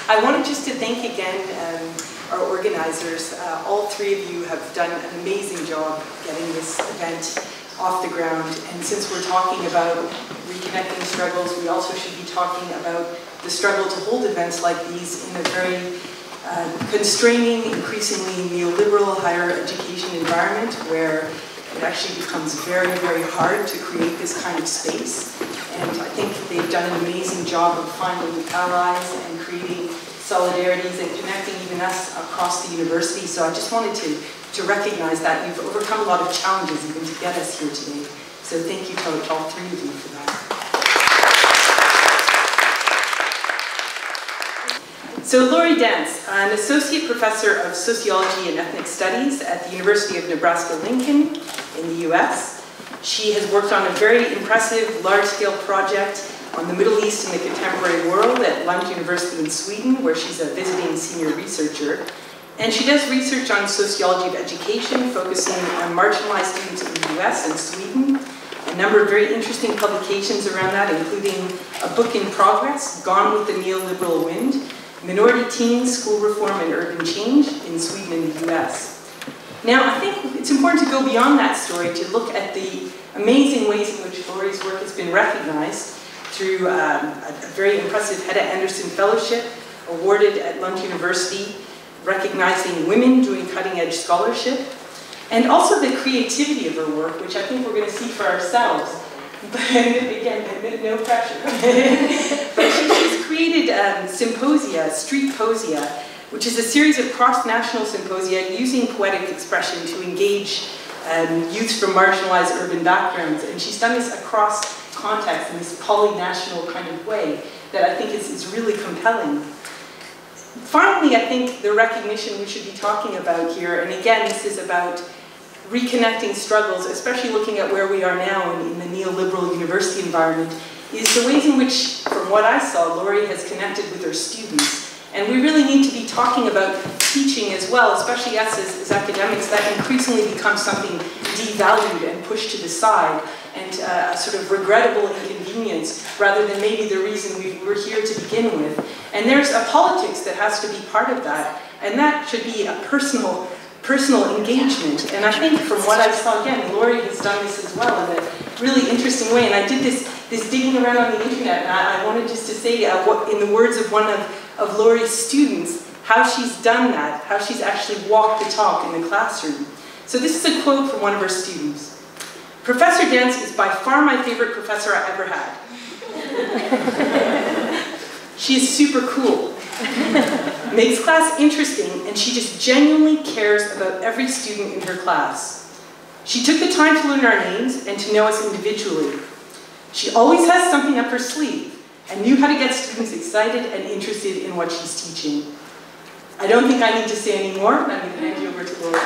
I wanted just to thank again our organizers. All three of you have done an amazing job getting this event off the ground. And since we're talking about reconnecting struggles, we also should be talking about the struggle to hold events like these in a very constraining, increasingly neoliberal higher education environment where it actually becomes very, very hard to create this kind of space. And I think they've done an amazing job of finding allies and creating solidarities and connecting even us across the university. So I just wanted to recognize that you've overcome a lot of challenges even to get us here today. So thank you to all three of you for that. So Lory Dance, an associate professor of sociology and ethnic studies at the University of Nebraska-Lincoln in the US. She has worked on a very impressive large-scale project on the Middle East and the contemporary world at Lund University in Sweden, where she's a visiting senior researcher. And she does research on sociology of education, focusing on marginalized students in the US and Sweden. A number of very interesting publications around that, including a book in progress, Gone with the Neoliberal Wind, Minority Teens, School Reform and Urban Change in Sweden and the US. Now, I think it's important to go beyond that story to look at the amazing ways in which Lory's work has been recognized through a very impressive Hedda Anderson Fellowship awarded at Lund University, recognizing women doing cutting-edge scholarship, and also the creativity of her work, which I think we're going to see for ourselves. But again, no pressure. But she's created Symposia, Street Poesia, which is a series of cross-national symposia using poetic expression to engage youth from marginalized urban backgrounds. And she's done this across context in this polynational kind of way that I think is really compelling. Finally, I think the recognition we should be talking about here, and again, this is about reconnecting struggles, especially looking at where we are now in the neoliberal university environment, is the ways in which, from what I saw, Lory has connected with her students. And we really need to be talking about teaching as well, especially us as academics. That increasingly becomes something devalued and pushed to the side, and a sort of regrettable inconvenience, rather than maybe the reason we were here to begin with. And there's a politics that has to be part of that, and that should be a personal engagement. And I think from what I saw, again, Lory has done this as well in a really interesting way. And I did this digging around on the internet, and I wanted just to say, in the words of one of Lory's students, how she's done that, how she's actually walked the talk in the classroom. So this is a quote from one of her students. "Professor Dance is by far my favorite professor I ever had. She is super cool, makes class interesting, and she just genuinely cares about every student in her class. She took the time to learn our names and to know us individually. She always has something up her sleeve and knew how to get students excited and interested in what she's teaching." I don't think I need to say any more. I'm going to hand you over to Lory.